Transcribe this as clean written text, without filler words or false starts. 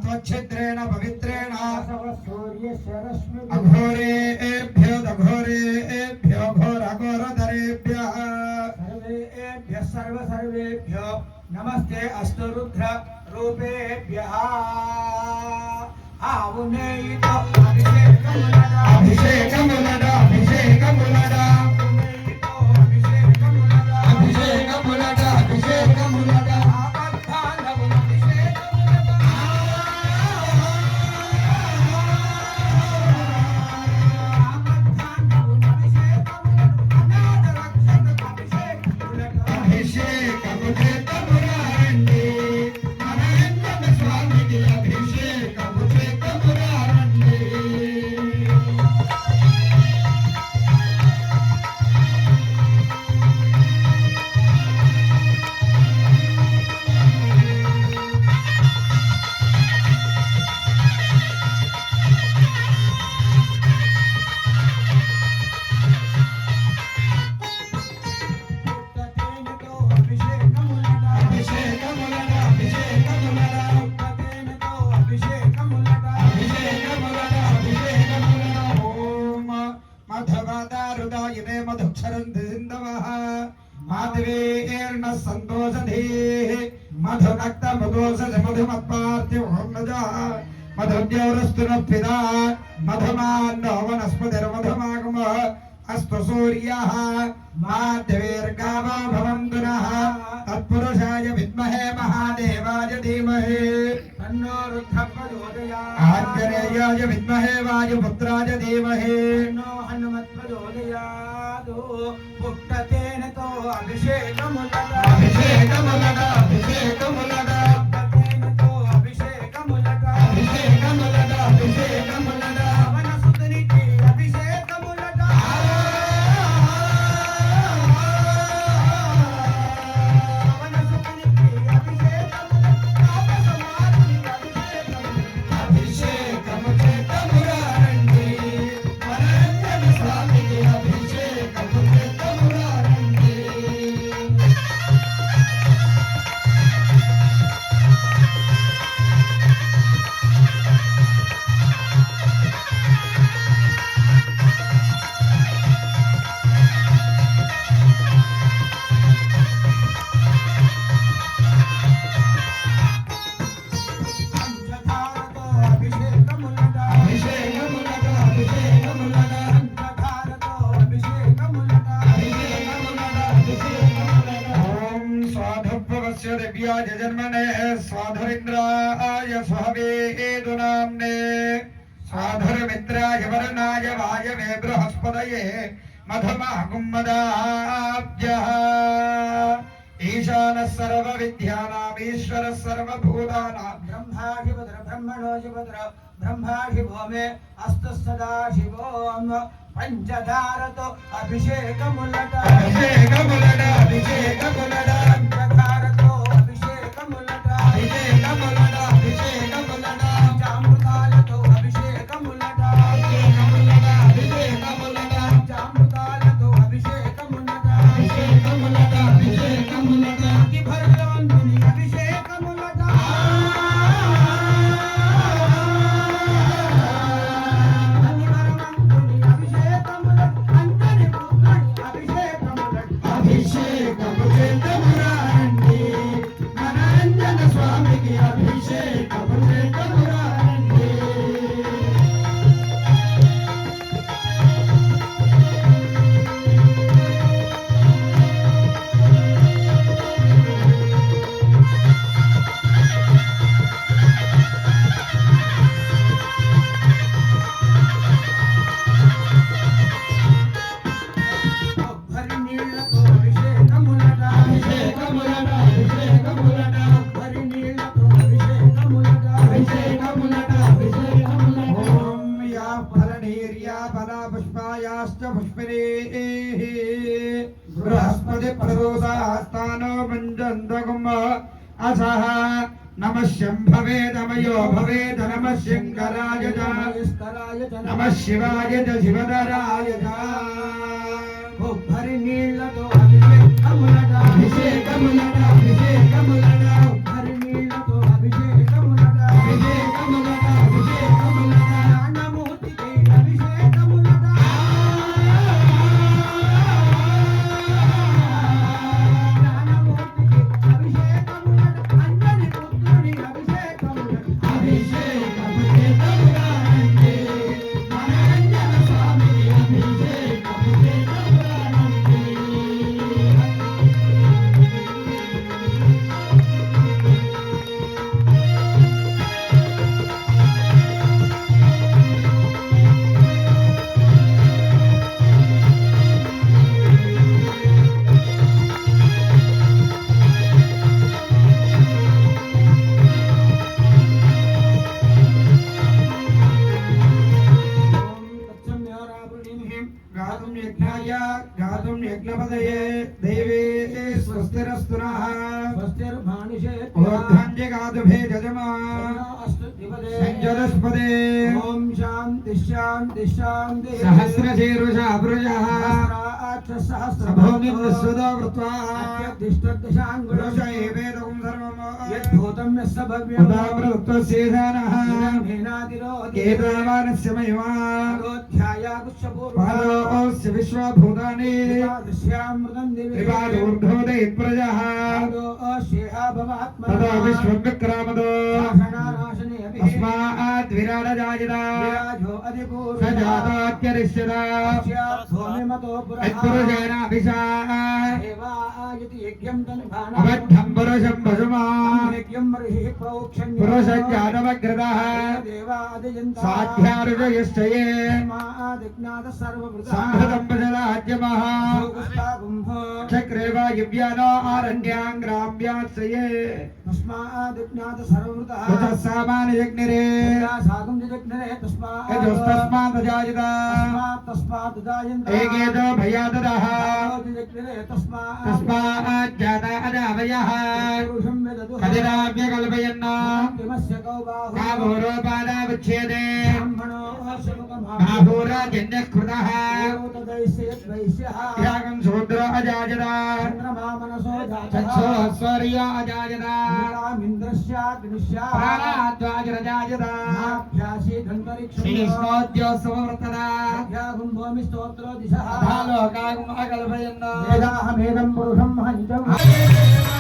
त्वच्छिद्रेण पवित्रेण अघोरेभ्यो दघोरेभ्यो घोरघोरधरेभ्यः सर्वेभ्यो नमस्ते अस्तु रुद्र रूपेभ्यः आउनेयितो अभिषेकमुलडा अभिषेकमुलडा अभिषेकमुलडा अभिषेकमुलडा अभिषेकमुलडा मधुनक्त मधुस मधुमत्पार्थिव मधुद्यौरस्तुनपिता मधुमान्नो वनस्पतिर्मधुमागमः अस्तु सूर्यः माध्यवेर्गावो भवन्तु नः तत्पुरुषाय विद्महे महादेवाय धीमहि तन्नो रुद्रः प्रचोदयात् आञ्जनेयाय विद्महे वायुपुत्राय धीमहि तन्नो हनुमत् प्रचोदयात् पुट्टतेन तो अभिषेकमुलडा अभिषेकमुलडा अभिषेकमुलडा पुट्टतेन तो अभिषेकमुलडा अभिषेकमुलडा अभिषेकमुलडा वनसुतनिके अभिषेकमुलडा वनसुतनिके अभिषेकमुलडा तापसमाधि अभिषेकमुलडा अभिषेकमुलडा वरंजन स्वामिके अभिषेकमुलडा जन्मने स्वाधुरिन्द्राय स्वहवेदु नाम्ने स्वाधुर्मित्राय वरुणाय वायवे बृहस्पतये मधुमागुम्मदाब्जः ईशानः सर्वविद्यानाम् ईश्वरः सर्वभूतानां ब्रह्माधिपतिः ब्रह्मणोऽधिपतिः ब्रह्माधिपो मे अस्तु सदा शिवोऽम् पंचधारतो अभिषेकमुलडा अभिषेकमुलडा अभिषेकमुलडा पंचधारतो अभिषेकमुलडा अभिषेकमुलडा अभिषेकमुलडा चामृतालतो अभिषेकमुलडा अभिषेकमुलडा अभिषेकमुलडा चामृतालतो अभिषेकमुलडा अभिषेकमुलडा अभिषेकमुलडा की भरलोन्मुनि अभिषेकमुलडा बृहस्पति प्रदोषास्तानो मंजन्दगुम असह नमः शंभवे नमयो भवेद नमः शंकराय च नमः शिवाय च शिवधराय च भरि नीलतो अभिषेकमुलडा अभिषेकमुलडा अभिषेकमुलडा भरि नीलतो अभिषेकमुलडा ऊर्ध्वञ्जगातु भेजजमा संजदस्पदे ओम शांति शांति शांति सहस्रशीरुषा पुरुषः भूमिं विश्वतो कृत्वा पुरुष एवेदं सर्वम् यद्भूतं यस्य भव्यं उदामृतस्येषानः केदावानस्य महिमा पादोऽस्य विश्वभूतानि त्रिपादोर्ध्वोदयप्रजः तदा विश्वविक्रामदो अस्मात् विराडजायिता स जातात्यरिष्यता यत्पुरुषेणाभिषा अबद्धं पुरुषं पशुमान् पुरुषज्ञानमग्रतः साध्यारुषयश्चये संहृतं पशलाज्यमः चक्रे वायुव्यानो आरण्यां ग्राम्याश्रये ततः सामान्यजग्निरे यजोस्तस्मादजायिता एकेतो भयाददः तस्माज्जाता अजावयः कदिराव्यकल्पयन् काभोरोपादावच्छेदे काभोराजन्यकृतः यागं शूद्र अजायता चक्षुस्वर्य अजायता प्राणाद्वाजरजायता श्रीष्णोद्योत्सववर्तता लोकागम् अकल्पयन् वेदाहमेदं पुरुषं हञ्चम्